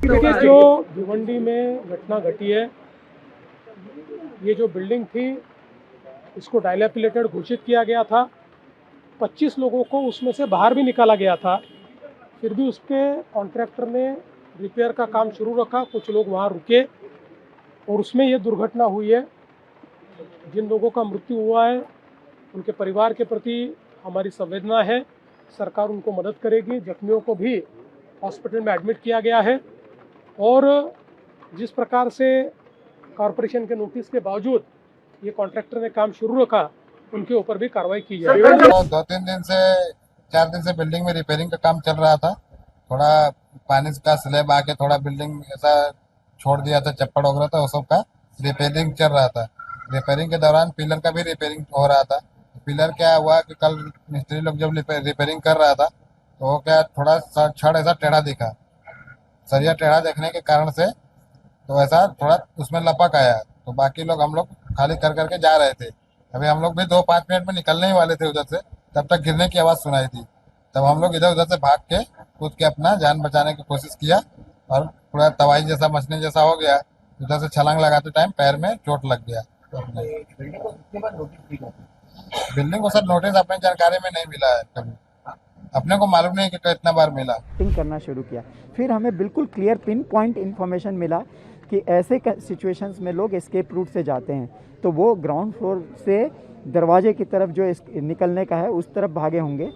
देखिए, जो भिवंडी में घटना घटी है, ये जो बिल्डिंग थी इसको डायलैपिलेटेड घोषित किया गया था। 25 लोगों को उसमें से बाहर भी निकाला गया था, फिर भी उसके कॉन्ट्रैक्टर ने रिपेयर का काम शुरू रखा। कुछ लोग वहाँ रुके और उसमें ये दुर्घटना हुई है। जिन लोगों का मृत्यु हुआ है उनके परिवार के प्रति हमारी संवेदना है। सरकार उनको मदद करेगी। जख्मियों को भी हॉस्पिटल में एडमिट किया गया है और जिस प्रकार से कॉरपोरेशन के नोटिस के बावजूद ये कॉन्ट्रैक्टर ने काम शुरू रखा, उनके ऊपर भी कार्रवाई की जाए। तो 2-3 दिन से 4 दिन से बिल्डिंग में रिपेयरिंग का काम चल रहा था। थोड़ा पानी का स्लैब आके थोड़ा बिल्डिंग ऐसा छोड़ दिया था, चप्पड़ वगैरह था, वो सब का रिपेयरिंग चल रहा था। रिपेयरिंग के दौरान पिलर का भी रिपेयरिंग हो रहा था। पिलर क्या हुआ कि कल मिस्त्री लोग जब रिपेयरिंग कर रहा था तो वो क्या थोड़ा सा छड़ ऐसा टेढ़ा दिखा। सरिया टेढ़ा देखने के कारण से तो ऐसा थोड़ा उसमें लपक आया। तो बाकी लोग हम लोग खाली कर करके जा रहे थे। अभी हम लोग भी 2-5 मिनट में निकलने ही वाले थे उधर से, तब तक गिरने की आवाज़ सुनाई थी। तब हम लोग इधर उधर से भाग के कूद के अपना जान बचाने की कोशिश किया और पूरा तबाही जैसा मचने जैसा हो गया। उधर से छलांग लगाते टाइम पैर में चोट लग गया। तो बिल्डिंग को सर नोटिस अपनी जानकारी में नहीं मिला है कभी। अपने को मालूम नहीं कि इतना बार मिला। करना शुरू किया, फिर हमें बिल्कुल क्लियर पिन पॉइंट इन्फॉर्मेशन मिला कि ऐसे सिचुएशंस में लोग एस्केप रूट से जाते हैं, तो वो ग्राउंड फ्लोर से दरवाजे की तरफ जो निकलने का है उस तरफ भागे होंगे,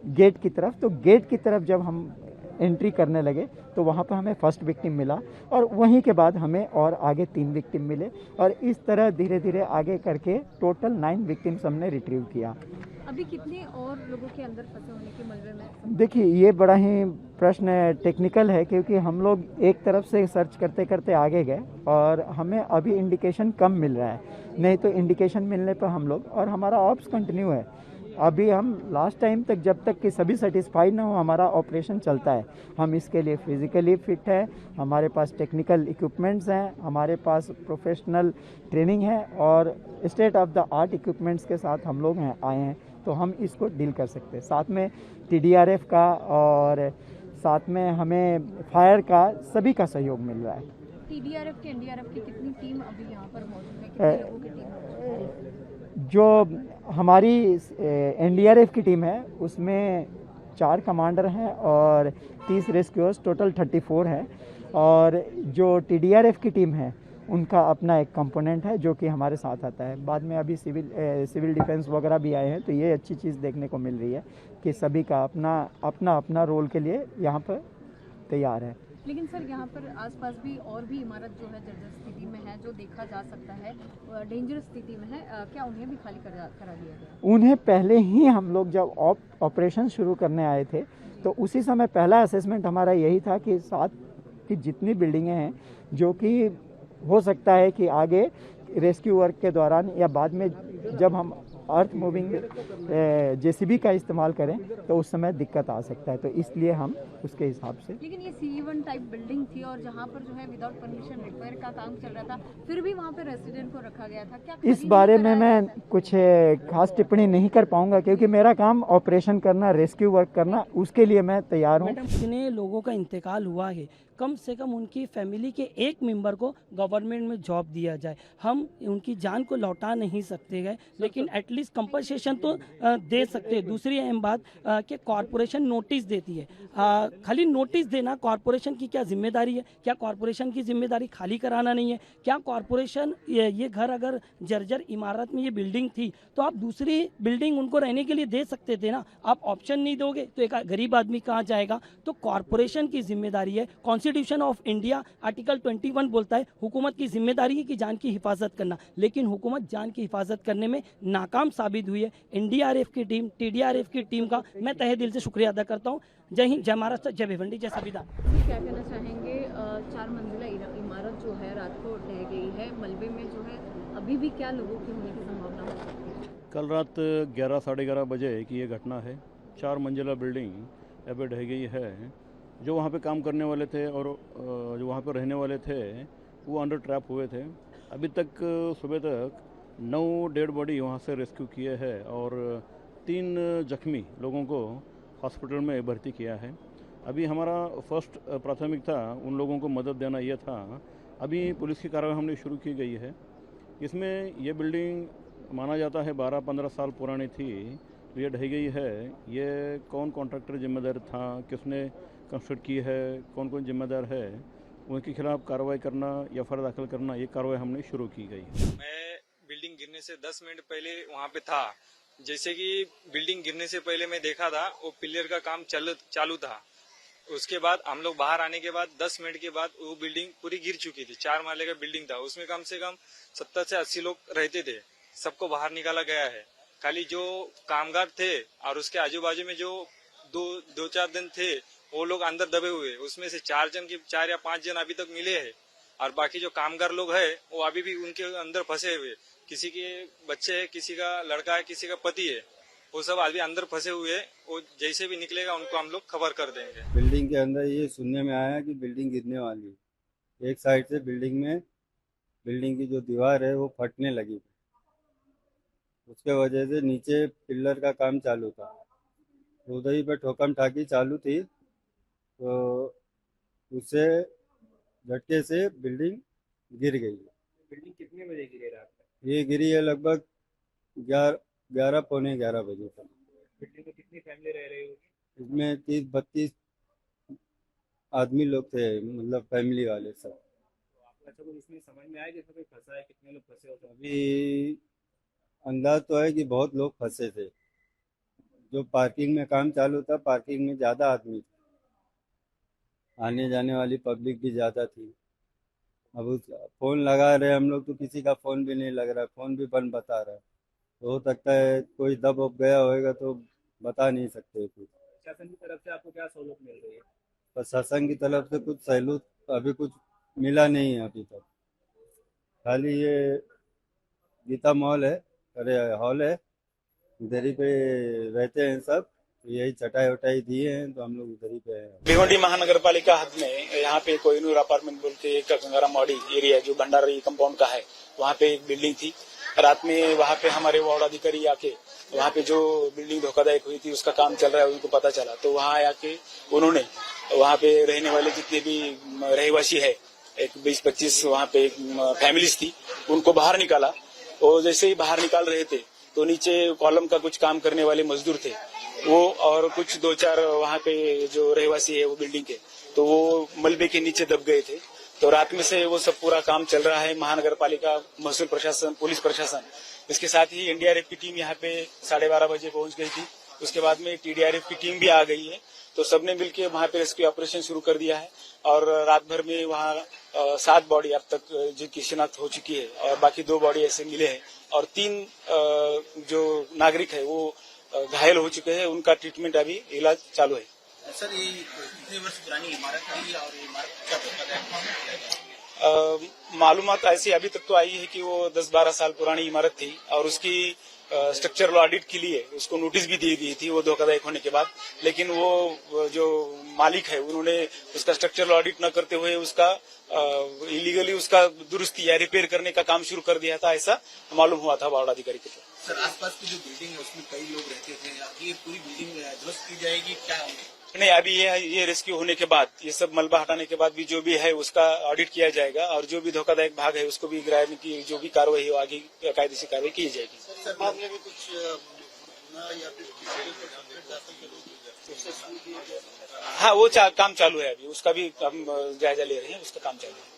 गेट की तरफ। तो गेट की तरफ जब हम एंट्री करने लगे तो वहाँ पर हमें फर्स्ट विक्टिम मिला और वहीं के बाद हमें और आगे 3 विक्टिम मिले और इस तरह धीरे धीरे आगे करके टोटल 9 विक्टिम्स हमने रिट्रीव किया। अभी कितने और लोगों के अंदर फंसे होने के मलबे में? देखिए, ये बड़ा ही प्रश्न टेक्निकल है क्योंकि हम लोग एक तरफ से सर्च करते करते आगे गए और हमें अभी इंडिकेशन कम मिल रहा है। नहीं तो इंडिकेशन मिलने पर हम लोग और हमारा ऑप्स कंटिन्यू है। अभी हम लास्ट टाइम तक जब तक कि सभी सेटिस्फाइड ना हो हमारा ऑपरेशन चलता है। हम इसके लिए फिज़िकली फिट है, हमारे पास टेक्निकल इक्विपमेंट्स हैं, हमारे पास प्रोफेशनल ट्रेनिंग है और state of the art equipments के साथ हम लोग आए हैं, तो हम इसको डील कर सकते हैं। साथ में TDRF का और साथ में हमें फायर का सभी का सहयोग मिल रहा है। TDRF की NDRF की कितनी टीम अभी यहाँ पर मौजूद है? कितने लोगों की टीम? जो हमारी NDRF की टीम है उसमें 4 कमांडर हैं और 30 रेस्क्यूअर्स, टोटल 34 हैं। और जो TDRF की टीम है उनका अपना एक कंपोनेंट है जो कि हमारे साथ आता है। बाद में अभी सिविल डिफेंस वगैरह भी आए हैं, तो ये अच्छी चीज़ देखने को मिल रही है कि सभी का अपना अपना रोल के लिए यहाँ पर तैयार है। लेकिन सर, यहाँ पर आसपास भी और भी इमारत जो है जर्जर स्थिति में है, जो देखा जा सकता है डेंजरस स्थिति में है, क्या उन्हें भी खाली करा दिया गया? उन्हें पहले ही हम लोग जब ऑपरेशन शुरू करने आए थे तो उसी समय पहला असेसमेंट हमारा यही था कि साथ की जितनी बिल्डिंगें हैं जो कि हो सकता है कि आगे रेस्क्यू वर्क के दौरान या बाद में जब हम अर्थ मूविंग JCB का इस्तेमाल करें तो उस समय दिक्कत आ सकता है, तो इसलिए हम उसके हिसाब से। लेकिन ये C1 टाइप बिल्डिंग थी और जहाँ पर जो है विदाउट परमिशन रिपेयर का काम चल रहा था, फिर भी वहाँ पे रेसिडेंट को रखा गया था। क्या इस बारे में मैं कुछ खास टिप्पणी नहीं कर पाऊंगा क्योंकि मेरा काम ऑपरेशन करना, रेस्क्यू वर्क करना, उसके लिए मैं तैयार हूँ। जितने लोगों का इंतकाल हुआ है, कम से कम उनकी फैमिली के एक मेंबर को गवर्नमेंट में जॉब दिया जाए। हम उनकी जान को लौटा नहीं सकते गए, लेकिन एटलीस्ट कंपनसेशन तो दे सकते हैं। दूसरी अहम बात कि कॉरपोरेशन नोटिस देती है, खाली नोटिस देना कॉरपोरेशन की क्या जिम्मेदारी है? क्या कॉरपोरेशन की जिम्मेदारी खाली कराना नहीं है? क्या कॉरपोरेशन ये घर अगर जर्जर इमारत में ये बिल्डिंग थी तो आप दूसरी बिल्डिंग उनको रहने के लिए दे सकते थे ना? आप ऑप्शन नहीं दोगे तो एक गरीब आदमी कहाँ जाएगा? तो कॉरपोरेशन की जिम्मेदारी है। कॉन्स्टिट्यूशन ऑफ इंडिया आर्टिकल 21 बोलता है हुकूमत की जिम्मेदारी है कि जान की हिफाजत करना, लेकिन हुकूमत जान की हिफाजत करने में नाकाम साबित हुई है। NDRF की टीम, TDRF की टीम का मैं तहे दिल से शुक्रिया अदा करता हूँ। जय हिंद, जय महाराष्ट्र, जय भिवंडी, जय संविधान। क्या कहना चाहेंगे? 4 मंजिला इमारत जो है रात को ढह गई है, मलबे में जो है अभी भी क्या लोगों की होने की संभावना है? कल रात 11 साढ़े 11 बजे की ये घटना है। 4 मंजिला बिल्डिंग अभी ढह गई है। जो वहाँ पे काम करने वाले थे और जो वहाँ पे रहने वाले थे वो अंडर ट्रैप हुए थे। अभी तक सुबह तक 9 डेड बॉडी वहाँ से रेस्क्यू किए हैं और 3 जख्मी लोगों को हॉस्पिटल में भर्ती किया है। अभी हमारा फर्स्ट प्राथमिकता उन लोगों को मदद देना ये था। अभी पुलिस की कार्रवाई हमने शुरू की गई है। इसमें ये बिल्डिंग माना जाता है 12-15 साल पुरानी थी, तो ये ढह गई है। ये कौन कॉन्ट्रैक्टर जिम्मेदार था, किसने कंस्ट्रक्ट की है, कौन कौन जिम्मेदार है, उनके खिलाफ कार्रवाई करना या एफआईआर दाखिल करना, ये कार्रवाई हमने शुरू की गई है। मैं बिल्डिंग गिरने से 10 मिनट पहले वहाँ पे था। जैसे कि बिल्डिंग गिरने से पहले मैं देखा था वो पिलर का काम चालू था। उसके बाद हम लोग बाहर आने के बाद 10 मिनट के बाद वो बिल्डिंग पूरी गिर चुकी थी। 4 माले का बिल्डिंग था, उसमें कम से कम 70 से 80 लोग रहते थे। सबको बाहर निकाला गया है। खाली जो कामगार थे और उसके आजू बाजू में जो दो चार दिन थे वो लोग अंदर दबे हुए, उसमें से 4 या 5 जन अभी तक मिले हैं। और बाकी जो कामगार लोग हैं वो अभी भी उनके अंदर फंसे हुए। किसी के बच्चे है, किसी का लड़का है, किसी का पति है, वो सब अभी अंदर फंसे हुए। वो जैसे भी निकलेगा उनको हम लोग खबर कर देंगे। बिल्डिंग के अंदर ये सुनने में आया कि बिल्डिंग गिरने वाली है। एक साइड से बिल्डिंग की जो दीवार है वो फटने लगी, उसके वजह से नीचे पिलर का काम चालू था। उधर ही पे ठोकम ठाकी चालू थी, तो उससे झटके से बिल्डिंग गिर गई। बिल्डिंग कितने बजे गिरी रात में? ये गिरी है लगभग 11 पौने 11 बजे तक। बिल्डिंग में कितनी फैमिली रह रही होगी? इसमें 30-32 आदमी लोग थे, मतलब फैमिली वाले सब। तो आपको अच्छा कुछ इसमें समझ में आया कि इसमें कोई फंसा है, कितने लोग फंसे होते हैं? अभी अंदाज तो है कि बहुत लोग फंसे थे। जो पार्किंग में काम चालू था, पार्किंग में ज़्यादा आदमी थे, आने जाने वाली पब्लिक भी ज़्यादा थी। अब उस फ़ोन लगा रहे हम लोग तो किसी का फ़ोन भी नहीं लग रहा, फ़ोन भी बंद बता रहा है। तो हो सकता है कोई दब उब गया होएगा, तो बता नहीं सकते कुछ। प्रशासन की तरफ से आपको क्या सहूलत मिल रही है? प्रशासन की तरफ से कुछ सहूलत अभी कुछ मिला नहीं है अभी तक। खाली ये गीता मॉल है, अरे हॉल है, उधर ही पे रहते हैं सब। यही चटाई वटाई दिए हैं तो हम लोग उधर ही पे हैं। भिवंडी महानगर पालिका हद में यहाँ पे कोहिनूर अपार्टमेंट बोल के एक गंगाराम मॉडी एरिया जो भंडारी कंपाउंड का है, वहाँ पे एक बिल्डिंग थी। रात में वहाँ पे हमारे वार्ड अधिकारी आके वहाँ पे जो बिल्डिंग धोखादायक हुई थी उसका काम चल रहा है उनको पता चला, तो वहाँ आके उन्होंने वहाँ पे रहने वाले जितने भी रहवासी है, एक 20-25 वहाँ पे फैमिलीज थी, उनको बाहर निकाला। और जैसे ही बाहर निकाल रहे थे तो नीचे कॉलम का कुछ काम करने वाले मजदूर थे वो, और कुछ 2-4 वहाँ पे जो रहवासी है वो बिल्डिंग के, तो वो मलबे के नीचे दब गए थे। तो रात में से वो सब पूरा काम चल रहा है। महानगर पालिका, महसूल प्रशासन, पुलिस प्रशासन, इसके साथ ही एनडीआरएफ की टीम यहाँ पे 12:30 बजे पहुंच गई थी। उसके बाद में टीडीआरएफ की टीम भी आ गई है, तो सबने मिलकर वहाँ पे रेस्क्यू ऑपरेशन शुरू कर दिया है। और रात भर में वहाँ 7 बॉडी अब तक जिनकी शिनाख्त हो चुकी है, और बाकी 2 बॉडी ऐसे मिले हैं, और 3 जो नागरिक है वो घायल हो चुके हैं। उनका ट्रीटमेंट अभी इलाज चालू है। सर, ये कितने वर्ष पुरानी इमारत थी और इमारत क्या मालूमात ऐसी अभी तक तो आई है कि वो 10-12 साल पुरानी इमारत थी, और उसकी स्ट्रक्चरल ऑडिट के लिए उसको नोटिस भी दी गई थी वो धोखादायक होने के बाद। लेकिन वो जो मालिक है उन्होंने उसका स्ट्रक्चरल ऑडिट न करते हुए उसका इलीगली उसका दुरुस्ती या रिपेयर करने का काम शुरू कर दिया था, ऐसा मालूम हुआ था वार्ड अधिकारी को। सर, आसपास की जो बिल्डिंग है उसमें कई लोग रहते थे, अब ये पूरी बिल्डिंग ध्वस्त की जाएगी क्या? नहीं, अभी ये रेस्क्यू होने के बाद, ये सब मलबा हटाने के बाद भी जो भी है उसका ऑडिट किया जाएगा, और जो भी धोखादायक भाग है उसको भी गिराने की जो भी कार्रवाई हो आगे कायदेशीर कार्रवाई की जाएगी। सर, बाद में भी कुछ हाँ, वो काम चालू है, अभी उसका भी हम जायजा ले रहे हैं, उसका काम चालू है।